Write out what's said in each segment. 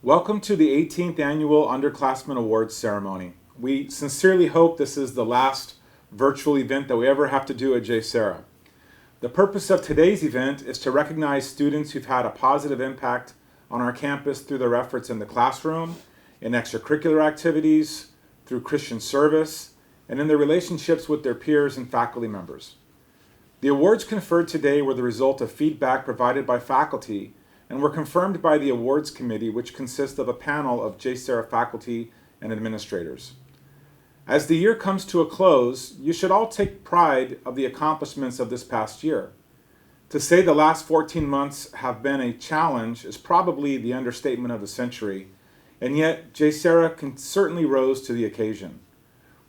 Welcome to the 18th Annual Underclassmen Awards Ceremony. We sincerely hope this is the last virtual event that we ever have to do at Jserra. The purpose of today's event is to recognize students who've had a positive impact on our campus through their efforts in the classroom, in extracurricular activities, through Christian service, and in their relationships with their peers and faculty members. The awards conferred today were the result of feedback provided by faculty and were confirmed by the awards committee, which consists of a panel of Jserra faculty and administrators. As the year comes to a close, you should all take pride of the accomplishments of this past year. To say the last 14 months have been a challenge is probably the understatement of the century, and yet Jserra certainly rose to the occasion.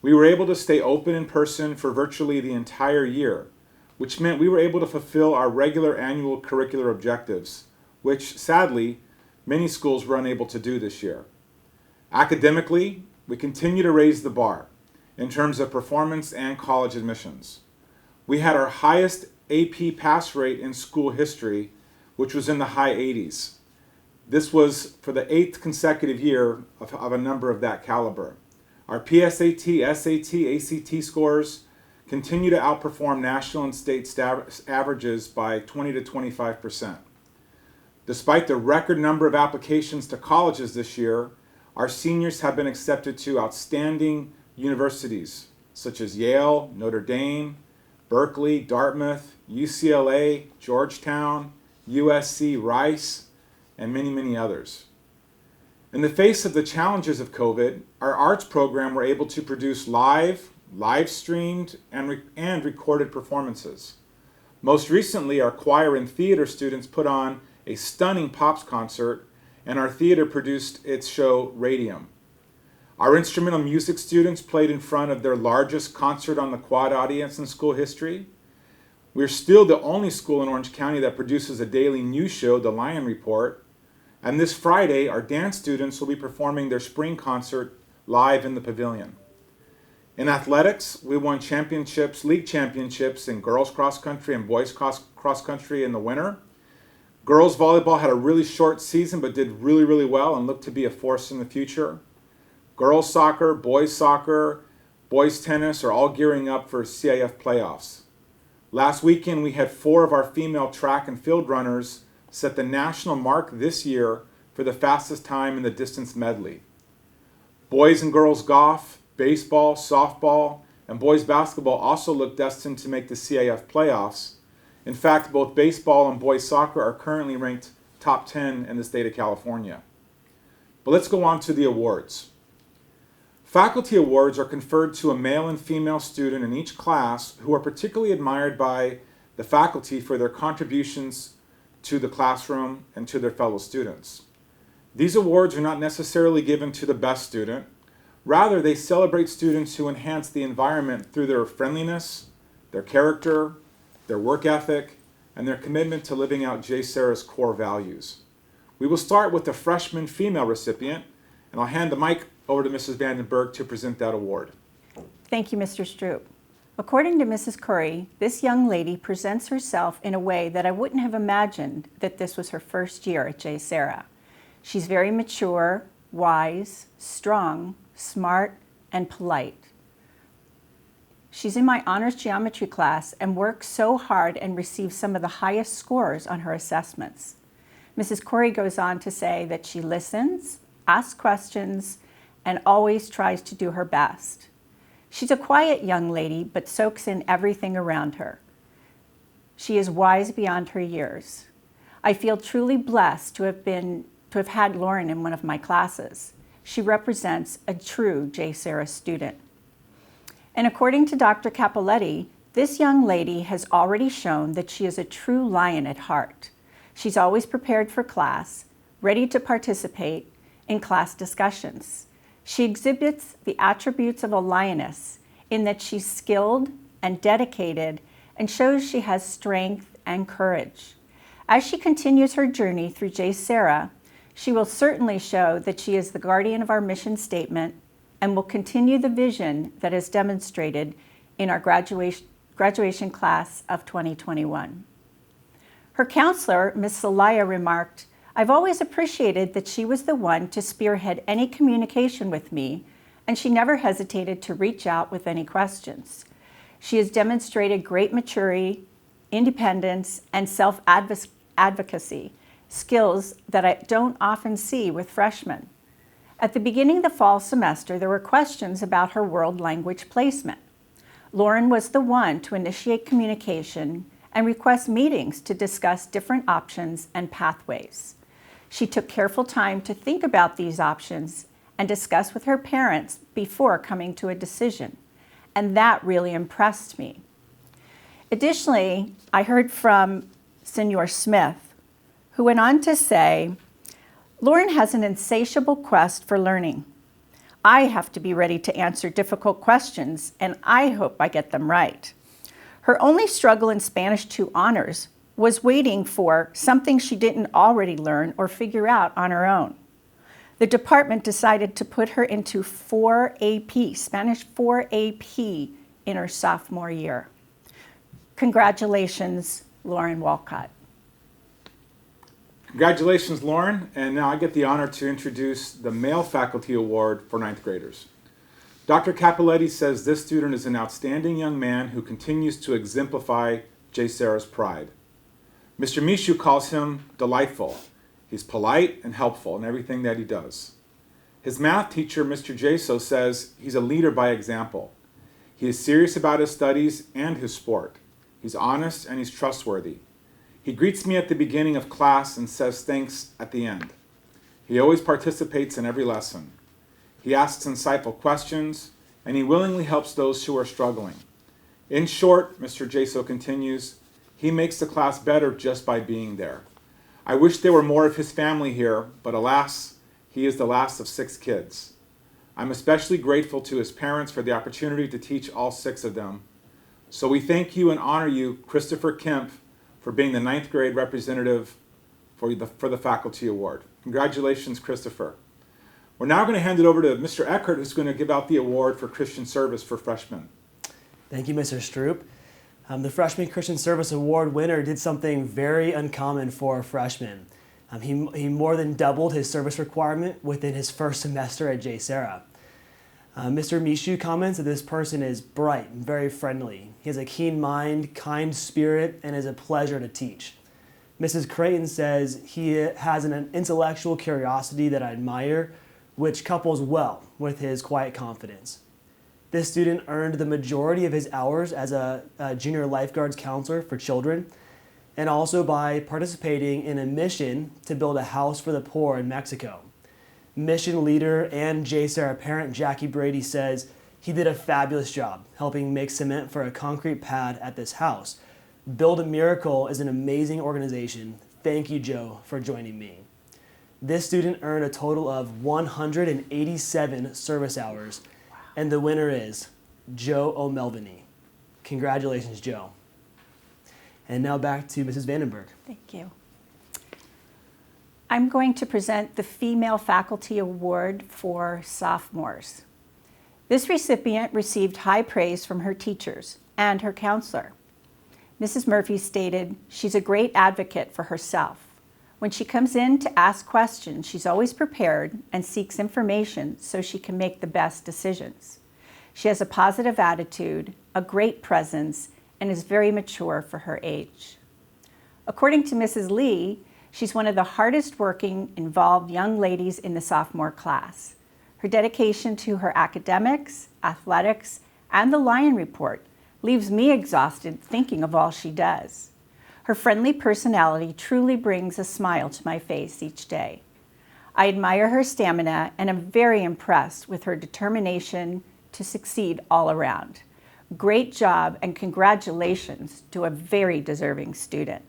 We were able to stay open in person for virtually the entire year, which meant we were able to fulfill our regular annual curricular objectives, which, sadly, many schools were unable to do this year. Academically, we continue to raise the bar in terms of performance and college admissions. We had our highest AP pass rate in school history, which was in the high 80s. This was for the 8th consecutive year of a number of that caliber. Our PSAT, SAT, ACT scores continue to outperform national and state averages by 20 to 25%. Despite the record number of applications to colleges this year, our seniors have been accepted to outstanding universities such as Yale, Notre Dame, Berkeley, Dartmouth, UCLA, Georgetown, USC, Rice, and many, many others. In the face of the challenges of COVID, our arts program were able to produce live streamed, and recorded performances. Most recently, our choir and theater students put on a stunning Pops concert, and our theater produced its show Radium. Our instrumental music students played in front of their largest concert on the quad audience in school history. We're still the only school in Orange County that produces a daily news show, The Lion Report. And this Friday, our dance students will be performing their spring concert live in the pavilion. In athletics, we won league championships in girls cross country and boys cross country in the winter. Girls volleyball had a really short season but did really well and looked to be a force in the future. Girls soccer, boys tennis are all gearing up for CIF playoffs. Last weekend, we had 4 of our female track and field runners set the national mark this year for the fastest time in the distance medley. Boys and girls golf, baseball, softball, and boys basketball also look destined to make the CIF playoffs. In fact, both baseball and boys soccer are currently ranked top 10 in the state of California. But let's go on to the awards. Faculty awards are conferred to a male and female student in each class who are particularly admired by the faculty for their contributions to the classroom and to their fellow students. These awards are not necessarily given to the best student. Rather, they celebrate students who enhance the environment through their friendliness, their character, their work ethic, and their commitment to living out Jserra's core values. We will start with the freshman female recipient, and I'll hand the mic over to Mrs. Vandenberg to present that award. Thank you, Mr. Stroop. According to Mrs. Curry, this young lady presents herself in a way that I wouldn't have imagined that this was her first year at Jserra. She's very mature, wise, strong, smart, and polite. She's in my honors geometry class and works so hard and receives some of the highest scores on her assessments. Mrs. Corey goes on to say that she listens, asks questions, and always tries to do her best. She's a quiet young lady, but soaks in everything around her. She is wise beyond her years. I feel truly blessed to have had Lauren in one of my classes. She represents a true Jserra student. And according to Dr. Capoletti, this young lady has already shown that she is a true lion at heart. She's always prepared for class, ready to participate in class discussions. She exhibits the attributes of a lioness in that she's skilled and dedicated and shows she has strength and courage. As she continues her journey through Jserra, she will certainly show that she is the guardian of our mission statement and will continue the vision that is demonstrated in our graduation class of 2021. Her counselor, Ms. Celaya, remarked, I've always appreciated that she was the one to spearhead any communication with me, and she never hesitated to reach out with any questions. She has demonstrated great maturity, independence, and self-advocacy, skills that I don't often see with freshmen. At the beginning of the fall semester, there were questions about her world language placement. Lauren was the one to initiate communication and request meetings to discuss different options and pathways. She took careful time to think about these options and discuss with her parents before coming to a decision, and that really impressed me. Additionally, I heard from Senor Smith, who went on to say, Lauren has an insatiable quest for learning. I have to be ready to answer difficult questions, and I hope I get them right. Her only struggle in Spanish 2 honors was waiting for something she didn't already learn or figure out on her own. The department decided to put her into 4 AP, Spanish 4 AP, in her sophomore year. Congratulations, Lauren Walcott. Congratulations, Lauren. And now I get the honor to introduce the Male Faculty Award for 9th graders. Dr. Capoletti says this student is an outstanding young man who continues to exemplify Jserra's pride. Mr. Mishu calls him delightful. He's polite and helpful in everything that he does. His math teacher, Mr. Jaso, says he's a leader by example. He is serious about his studies and his sport. He's honest and he's trustworthy. He greets me at the beginning of class and says thanks at the end. He always participates in every lesson. He asks insightful questions, and he willingly helps those who are struggling. In short, Mr. Jaso continues, he makes the class better just by being there. I wish there were more of his family here, but alas, he is the last of 6 kids. I'm especially grateful to his parents for the opportunity to teach all 6 of them. So we thank you and honor you, Christopher Kemp, for being the 9th grade representative for the Faculty Award. Congratulations, Christopher. We're now going to hand it over to Mr. Eckert, who's going to give out the award for Christian Service for freshmen. Thank you, Mr. Stroop. The Freshman Christian Service Award winner did something very uncommon for a freshman. He more than doubled his service requirement within his first semester at Jserra. Mr. Mishu comments that this person is bright and very friendly. He has a keen mind, kind spirit, and is a pleasure to teach. Mrs. Creighton says he has an intellectual curiosity that I admire, which couples well with his quiet confidence. This student earned the majority of his hours as a junior lifeguards counselor for children, and also by participating in a mission to build a house for the poor in Mexico. Mission leader and Jserra parent Jackie Brady says he did a fabulous job helping make cement for a concrete pad at this house. Build a Miracle is an amazing organization. Thank you, Joe, for joining me. This student earned a total of 187 service hours, and the winner is Joe O'Melveny. Congratulations, Joe. And now back to Mrs. Vandenberg. Thank you. I'm going to present the Female Faculty Award for sophomores. This recipient received high praise from her teachers and her counselor. Mrs. Murphy stated, she's a great advocate for herself. When she comes in to ask questions, she's always prepared and seeks information so she can make the best decisions. She has a positive attitude, a great presence, and is very mature for her age. According to Mrs. Lee, she's one of the hardest working, involved young ladies in the sophomore class. Her dedication to her academics, athletics, and the Lion Report leaves me exhausted thinking of all she does. Her friendly personality truly brings a smile to my face each day. I admire her stamina and am very impressed with her determination to succeed all around. Great job and congratulations to a very deserving student.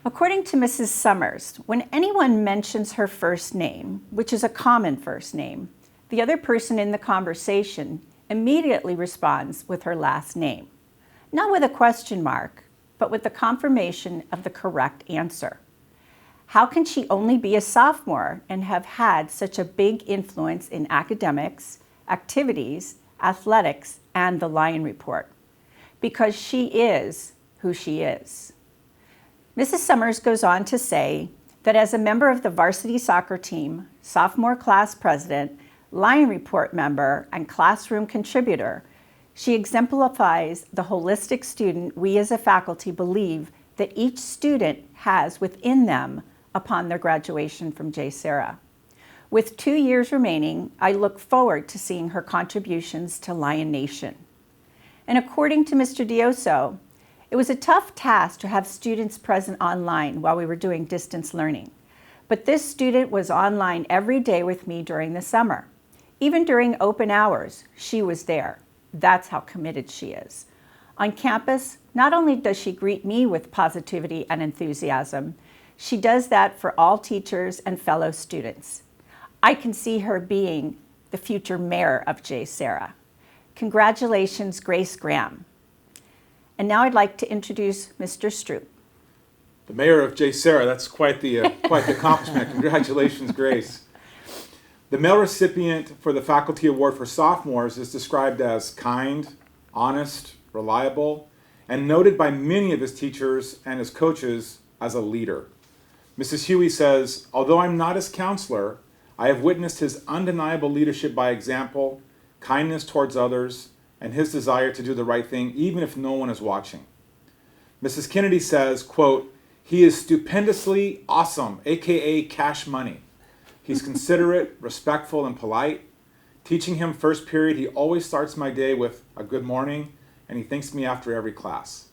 According to Mrs. Summers, when anyone mentions her first name, which is a common first name, the other person in the conversation immediately responds with her last name. Not with a question mark, but with the confirmation of the correct answer. How can she only be a sophomore and have had such a big influence in academics, activities, athletics, and the Lion Report? Because she is who she is. Mrs. Summers goes on to say that as a member of the varsity soccer team, sophomore class president, Lion Report member, and classroom contributor, she exemplifies the holistic student we as a faculty believe that each student has within them upon their graduation from Jserra. With 2 years remaining, I look forward to seeing her contributions to Lion Nation. And according to Mr. Dioso, it was a tough task to have students present online while we were doing distance learning. But this student was online every day with me during the summer. Even during open hours, she was there. That's how committed she is. On campus, not only does she greet me with positivity and enthusiasm, she does that for all teachers and fellow students. I can see her being the future mayor of Jserra. Congratulations, Grace Graham. And now I'd like to introduce Mr. Stroop. The mayor of Jserra, that's quite the accomplishment. Congratulations, Grace. The male recipient for the Faculty Award for Sophomores is described as kind, honest, reliable, and noted by many of his teachers and his coaches as a leader. Mrs. Huey says, although I'm not his counselor, I have witnessed his undeniable leadership by example, kindness towards others, and his desire to do the right thing even if no one is watching. Mrs. Kennedy says, quote, he is stupendously awesome, aka cash money. He's considerate, respectful, and polite. Teaching him first period, he always starts my day with a good morning, and he thanks me after every class.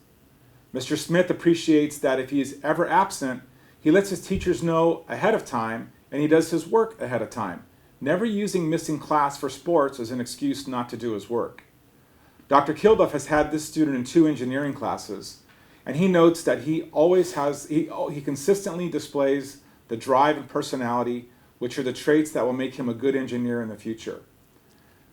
Mr. Smith appreciates that if he is ever absent, he lets his teachers know ahead of time, and he does his work ahead of time, never using missing class for sports as an excuse not to do his work. Dr. Kilduff has had this student in 2 engineering classes, and he notes that he consistently displays the drive and personality, which are the traits that will make him a good engineer in the future.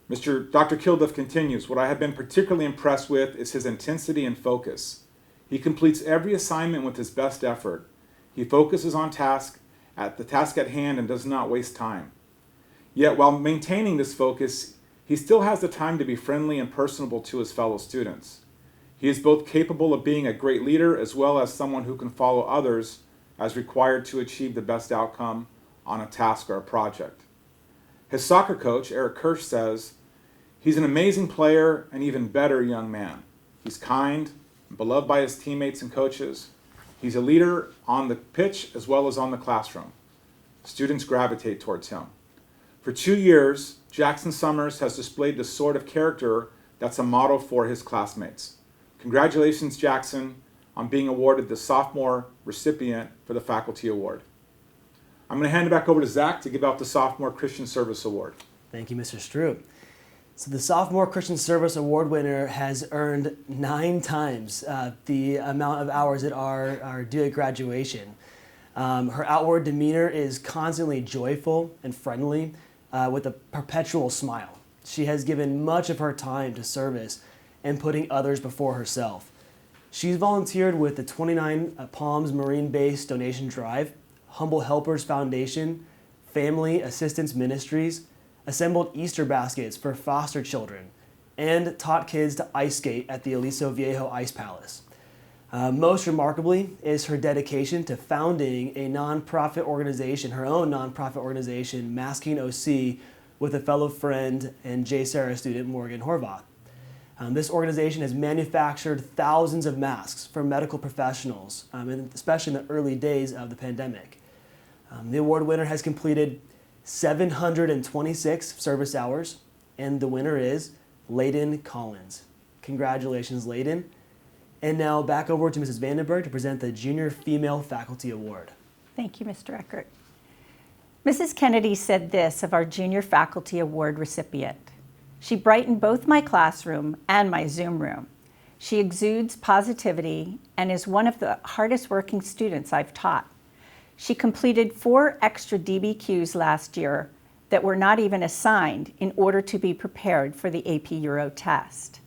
Dr. Kilduff continues, what I have been particularly impressed with is his intensity and focus. He completes every assignment with his best effort. He focuses on the task at hand and does not waste time. Yet while maintaining this focus, he still has the time to be friendly and personable to his fellow students. He is both capable of being a great leader as well as someone who can follow others as required to achieve the best outcome on a task or a project. His soccer coach, Eric Kirsch, says, he's an amazing player and even better young man. He's kind and beloved by his teammates and coaches. He's a leader on the pitch as well as on the classroom. Students gravitate towards him. For 2 years, Jackson Summers has displayed the sort of character that's a model for his classmates. Congratulations, Jackson, on being awarded the sophomore recipient for the Faculty Award. I'm going to hand it back over to Zach to give out the Sophomore Christian Service Award. Thank you, Mr. Stroop. So the Sophomore Christian Service Award winner has earned 9 times the amount of hours that are due at graduation. Her outward demeanor is constantly joyful and friendly with a perpetual smile. She has given much of her time to service and putting others before herself. She's volunteered with the 29 Palms Marine Base Donation Drive, Humble Helpers Foundation, Family Assistance Ministries, assembled Easter baskets for foster children, and taught kids to ice skate at the Aliso Viejo Ice Palace. Most remarkably is her dedication to founding a nonprofit organization, her own nonprofit organization, Masking OC, with a fellow friend and Jserra student, Morgan Horvath. This organization has manufactured thousands of masks for medical professionals, and especially in the early days of the pandemic. The award winner has completed 726 service hours, and the winner is Layden Collins. Congratulations, Layden. And now back over to Mrs. Vandenberg to present the Junior Female Faculty Award. Thank you, Mr. Eckert. Mrs. Kennedy said this of our Junior Faculty Award recipient. She brightened both my classroom and my Zoom room. She exudes positivity and is one of the hardest working students I've taught. She completed 4 extra DBQs last year that were not even assigned in order to be prepared for the AP Euro test.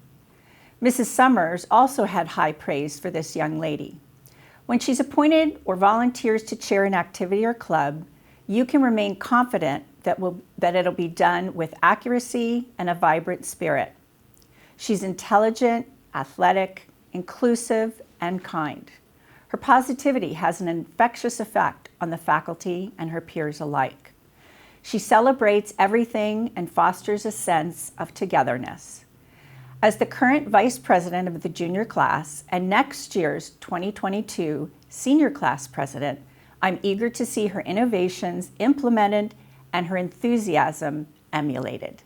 Mrs. Summers also had high praise for this young lady. When she's appointed or volunteers to chair an activity or club, you can remain confident that it'll be done with accuracy and a vibrant spirit. She's intelligent, athletic, inclusive, and kind. Her positivity has an infectious effect on the faculty and her peers alike. She celebrates everything and fosters a sense of togetherness. As the current vice president of the junior class and next year's 2022 senior class president, I'm eager to see her innovations implemented and her enthusiasm emulated.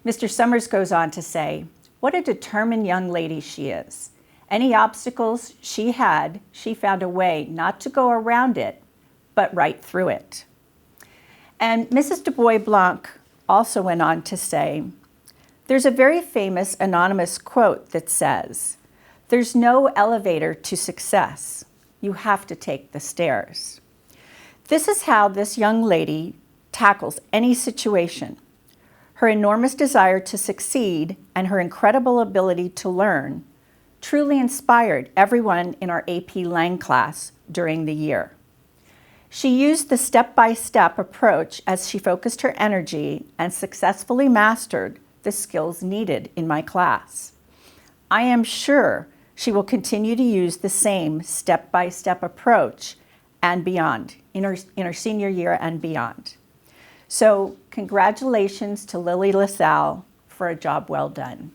Mr. Summers goes on to say, "What a determined young lady she is. Any obstacles she had, she found a way not to go around it, but right through it." And Mrs. Du Bois Blanc also went on to say, "There's a very famous anonymous quote that says, 'There's no elevator to success. You have to take the stairs.'" This is how this young lady tackles any situation. Her enormous desire to succeed and her incredible ability to learn truly inspired everyone in our AP Lang class during the year. She used the step-by-step approach as she focused her energy and successfully mastered the skills needed in my class. I am sure she will continue to use the same step-by-step approach and beyond, in her senior year and beyond. So congratulations to Lily LaSalle for a job well done.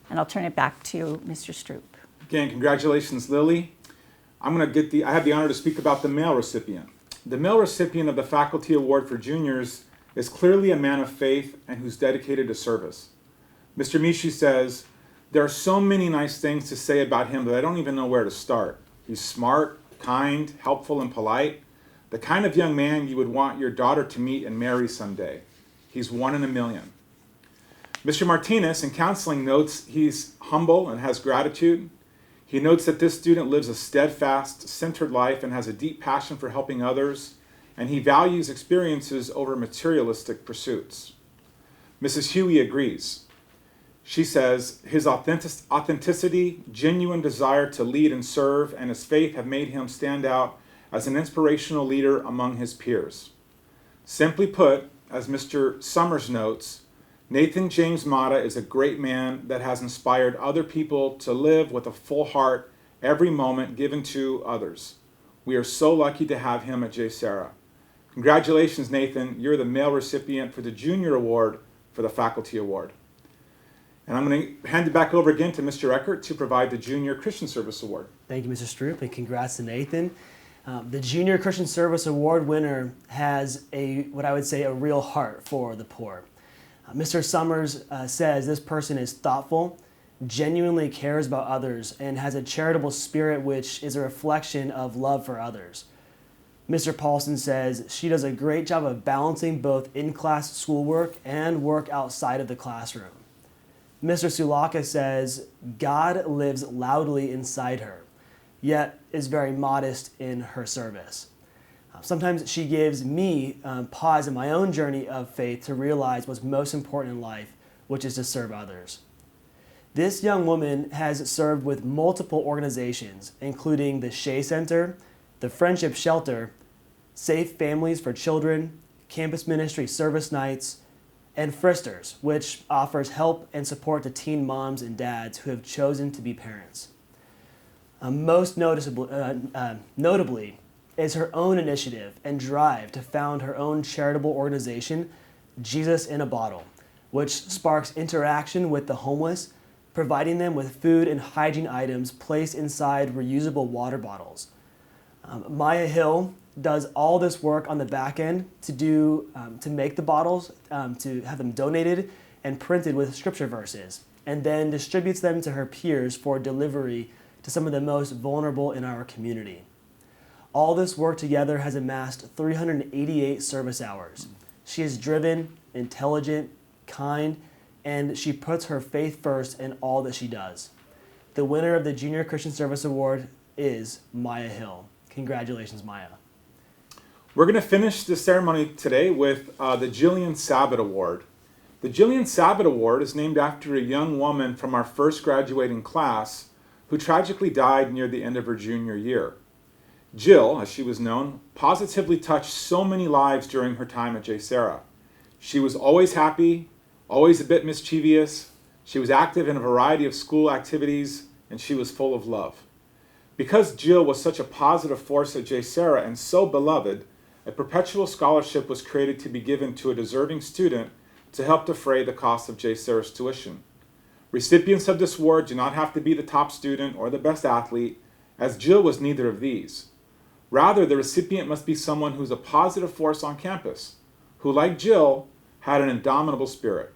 And I'll turn it back to Mr. Stroop. Again, congratulations, Lily. I have the honor to speak about the male recipient. The male recipient of the Faculty Award for Juniors is clearly a man of faith and who's dedicated to service. Mr. Mishi says, "There are so many nice things to say about him that I don't even know where to start. He's smart, kind, helpful, and polite. The kind of young man you would want your daughter to meet and marry someday. He's one in a million." Mr. Martinez, in counseling, notes he's humble and has gratitude. He notes that this student lives a steadfast, centered life and has a deep passion for helping others, and he values experiences over materialistic pursuits. Mrs. Huey agrees. She says, "His authenticity, genuine desire to lead and serve, and his faith have made him stand out as an inspirational leader among his peers." Simply put, as Mr. Summers notes, Nathan James Mata is a great man that has inspired other people to live with a full heart every moment given to others. We are so lucky to have him at Jserra. Congratulations, Nathan. You're the male recipient for the Junior Award for the Faculty Award. And I'm going to hand it back over again to Mr. Eckert to provide the Junior Christian Service Award. Thank you, Mr. Stroop, and congrats to Nathan. The Junior Christian Service Award winner has what I would say, a real heart for the poor. Mr. Summers says this person is thoughtful, genuinely cares about others, and has a charitable spirit which is a reflection of love for others. Mr. Paulson says she does a great job of balancing both in-class schoolwork and work outside of the classroom. Mr. Sulaka says God lives loudly inside her, yet is very modest in her service. Sometimes she gives me pause in my own journey of faith to realize what's most important in life, which is to serve others. This young woman has served with multiple organizations, including the Shea Center, the Friendship Shelter, Safe Families for Children, Campus Ministry Service Nights, and Fristers, which offers help and support to teen moms and dads who have chosen to be parents. Most notably is her own initiative and drive to found her own charitable organization, Jesus in a Bottle, which sparks interaction with the homeless, providing them with food and hygiene items placed inside reusable water bottles. Maya Hill does all this work on the back end to make the bottles, to have them donated and printed with scripture verses, and then distributes them to her peers for delivery to some of the most vulnerable in our community. All this work together has amassed 388 service hours. She is driven, intelligent, kind, and she puts her faith first in all that she does. The winner of the Junior Christian Service Award is Maya Hill. Congratulations, Maya. We're going to finish the ceremony today with the Jillian Sabbat Award. The Jillian Sabbat Award is named after a young woman from our first graduating class who tragically died near the end of her junior year. Jill, as she was known, positively touched so many lives during her time at Jserra. She was always happy, always a bit mischievous. She was active in a variety of school activities, and she was full of love. Because Jill was such a positive force at Jserra and so beloved, a perpetual scholarship was created to be given to a deserving student to help defray the cost of Jserra's tuition. Recipients of this award do not have to be the top student or the best athlete, as Jill was neither of these. Rather, the recipient must be someone who's a positive force on campus, who, like Jill, had an indomitable spirit.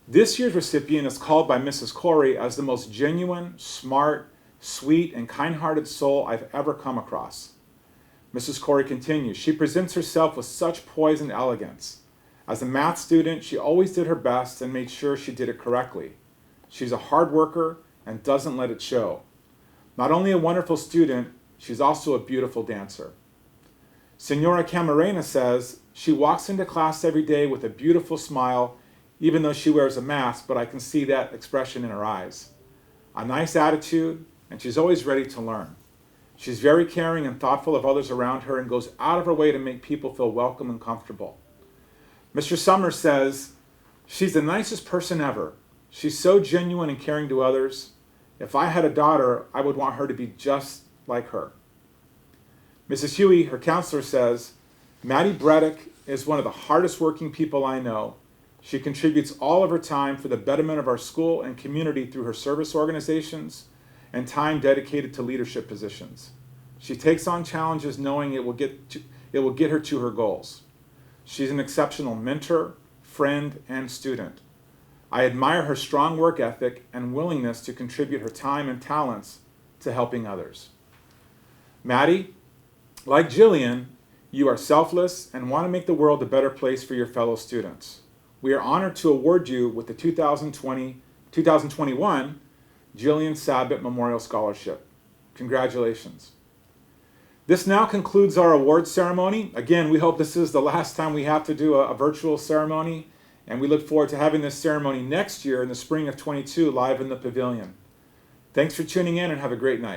This year's recipient is called by Mrs. Corey as the most genuine, smart, sweet, and kind-hearted soul I've ever come across. Mrs. Corey continues, she presents herself with such poise and elegance. As a math student, she always did her best and made sure she did it correctly. She's a hard worker and doesn't let it show. Not only a wonderful student, she's also a beautiful dancer. Senora Camarena says, she walks into class every day with a beautiful smile, even though she wears a mask, but I can see that expression in her eyes. A nice attitude, and she's always ready to learn. She's very caring and thoughtful of others around her and goes out of her way to make people feel welcome and comfortable. Mr. Summers says, she's the nicest person ever. She's so genuine and caring to others. If I had a daughter, I would want her to be just like her. Mrs. Huey, her counselor, says, Maddie Breddick is one of the hardest working people I know. She contributes all of her time for the betterment of our school and community through her service organizations and time dedicated to leadership positions. She takes on challenges knowing it will get her to her goals. She's an exceptional mentor, friend, and student. I admire her strong work ethic and willingness to contribute her time and talents to helping others. Maddie, like Jillian, you are selfless and want to make the world a better place for your fellow students. We are honored to award you with the 2021 Jillian Sabbat Memorial Scholarship. Congratulations. This now concludes our awards ceremony. Again, we hope this is the last time we have to do a virtual ceremony, and we look forward to having this ceremony next year in the spring of '22 live in the pavilion. Thanks for tuning in and have a great night.